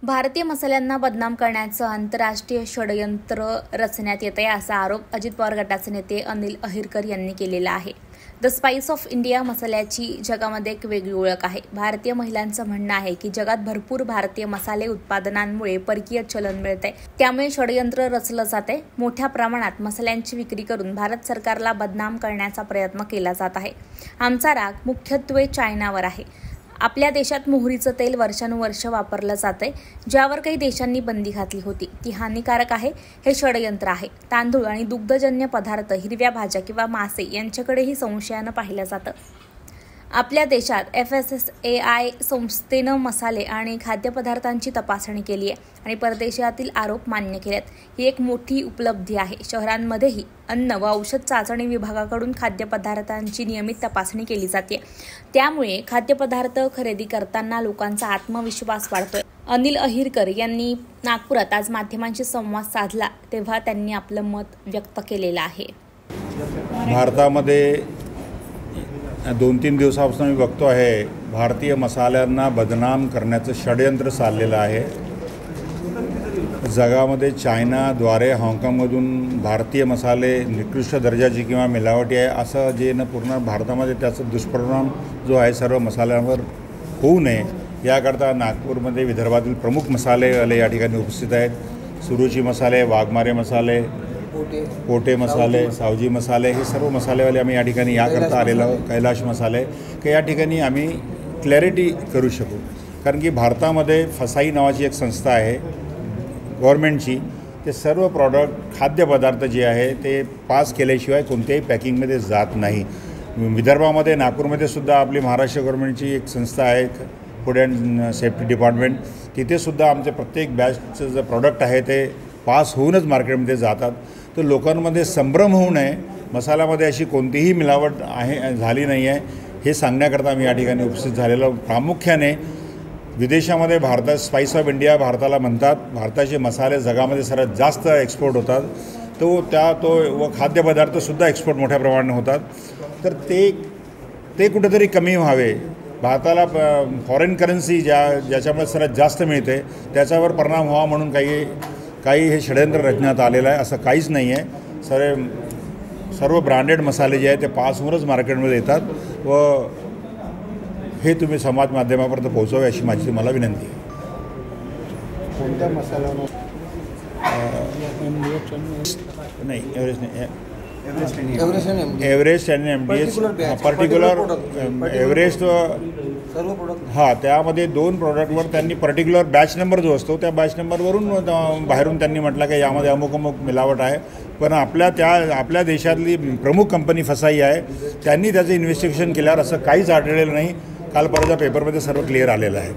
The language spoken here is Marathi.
भारतीय मसाल्यांना बदनाम करण्याचं आंतरराष्ट्रीय षडयंत्र रचण्यात येत आहे असा आरोप अजित पवार गटाचे नेते अनिल अहिरकर यांनी केलेला आहे। द स्पाइस ऑफ इंडिया मसाल्याची जगामध्ये एक वेगळी ओळख आहे। भारतीय महिलांचं म्हणणं आहे की जगात भरपूर भारतीय मसाले उत्पादनांमुळे परकीय चलन मिळते, त्यामुळे षडयंत्र रचलं जाते। मोठ्या प्रमाणात मसाल्यांची विक्री करून भारत सरकारला बदनाम करण्याचा प्रयत्न केला जात आहे। आमचा राग मुख्यत्वे चायनावर आहे। आपल्या देशात मोहरीचं तेल वर्षानुवर्ष वापरलं जातंय, ज्यावर काही देशांनी बंदी घातली होती, ती हानिकारक आहे। हे षडयंत्र आहे। तांदूळ आणि दुग्धजन्य पदार्थ, हिरव्या भाज्या किंवा मासे यांच्याकडेही संशयानं पाहिलं जातं। आपल्या देशात FSSAI संस्थेनं मसाले आणि खाद्यपदार्थांची तपासणी केली आहे आणि परदेशातील आरोप मान्य केलेत। ही एक मोठी उपलब्धी आहे। शहरांमध्येही अन्न व औषध चाचणी विभागाकडून खाद्यपदार्थांची नियमित तपासणी केली जाते, त्यामुळे खाद्यपदार्थ खरेदी करताना लोकांचा आत्मविश्वास वाढतोय। अनिल अहिरकर यांनी नागपुरात आज माध्यमांशी संवाद साधला तेव्हा त्यांनी आपलं मत व्यक्त केलेलं आहे। भारतामध्ये 2-3 दिवसापासून मी बघतो आहे भारतीय मसाल्यांना बदनाम करण्याचं षडयंत्र चाललेलं आहे। जगामध्ये चायनाद्वारे हाँगकाँगमधून भारतीय मसाले निकृष्ट दर्जाचे किंवा मिलावटी आहे असं जे पूर्ण भारतामध्ये त्याचा दुष्परिणाम जो आहे सर्व मसाल्यांवर होऊ नये याकरता नागपूरमध्ये विदर्भातील प्रमुख मसालेवाले या ठिकाणी उपस्थित आहेत। सुरुची मसाले, वाघमारे मसाले, पोटे मसाले, सावजी मसाले, हे सर्व मसालेवाले आम्ही या ठिकाणी याकरता आलेलो आहोत। कैलाश मसाले की या ठिकाणी आम्ही क्लॅरिटी करू शकू, कारण की भारतामध्ये फसाई नावाची एक संस्था आहे गव्हर्नमेंटची। ते सर्व प्रॉडक्ट खाद्यपदार्थ जे आहे ते पास केल्याशिवाय कोणत्याही पॅकिंगमध्ये जात नाही। विदर्भामध्ये नागपूरमध्ये सुद्धा आपली महाराष्ट्र गव्हर्नमेंटची एक संस्था आहे फूड अँड सेफ्टी डिपार्टमेंट, तिथेसुद्धा आमचे प्रत्येक बॅचचं जे प्रॉडक्ट आहे ते पास होऊनच मार्केटमध्ये जातात। तर लोकांमध्ये संभ्रम होऊ नये, मसाल्यामध्ये अशी कोणतीही मिलावट झाली नाही आहे हे सांगण्याकरता आम्ही या ठिकाणी उपस्थित झालेलो। प्रामुख्याने विदेशामध्ये भारतात स्पाइस ऑफ इंडिया भारताला म्हणतात, भारताचे मसाले जगामध्ये सर्वात जास्त एक्सपोर्ट होतात व खाद्यपदार्थसुद्धा एक्सपोर्ट मोठ्या प्रमाणात होतात। तर ते कुठेतरी कमी व्हावे। भारताला फॉरेन करन्सी ज्याच्यामुळे सर्वात जास्त मिळते त्याच्यावर परिणाम व्हावा म्हणून काही हे षडयंत्र रचण्यात आलेलं आहे, असं काहीच नाही आहे। सर्व ब्रँडेड मसाले जे आहेत ते पास होऊनच मार्केटमध्ये येतात व हे तुम्ही समाज माध्यमापर्यंत पोहोचवावे अशी माझी तुम्हाला विनंती आहे। कोणत्या मसाल्यावर नाही, एव्हरेस्ट नाही, एव्हरेस्ट आणि MDH पर्टिक्युलर एव्हरेस्ट सर्व प्रोडक्ट हां, त्यामध्ये 2 प्रॉडक्टवर त्यांनी पर्टिक्युलर बॅच नंबर जो असतो त्या बॅच नंबरवरून बाहेरून त्यांनी म्हटलं की यामध्ये अमुक मिलावट आहे, पण आपल्या देशातली प्रमुख कंपनी फसाई आहे। त्यांनी त्याचं इन्व्हेस्टिगेशन केल्यावर असं काहीच आढळलेलं नाही। काल परवाच्या पेपरमध्ये सर्व क्लिअर आलेलं आहे।